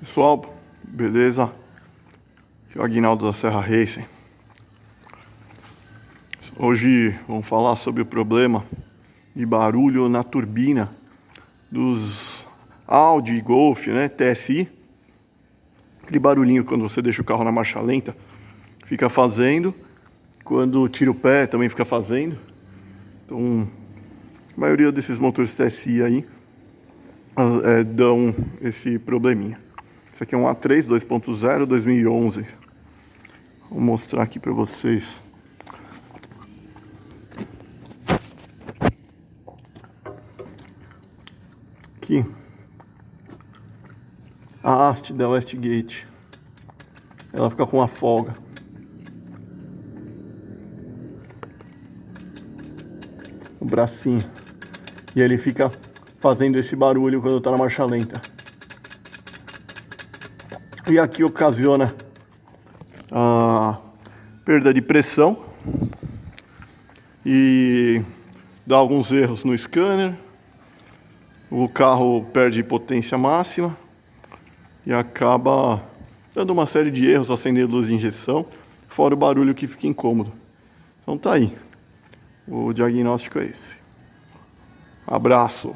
Pessoal, beleza? Aqui é o Aguinaldo da Serra Racing. Hoje vamos falar sobre o problema de barulho na turbina dos Audi, Golf, né, TSI. Aquele barulhinho quando você deixa o carro na marcha lenta, fica fazendo. Quando tira o pé também fica fazendo. Então, a maioria desses motores TSI aí dão esse probleminha. Esse aqui é um A3 2.0 2011. Vou mostrar aqui para vocês. Aqui a haste da Westgate, ela fica com uma folga. O bracinho. E ele fica fazendo esse barulho quando está na marcha lenta. E aqui ocasiona a perda de pressão e dá alguns erros no scanner. O carro perde potência máxima e acaba dando uma série de erros, acendendo luz de injeção, fora o barulho que fica incômodo. Então tá aí, o diagnóstico é esse. Abraço!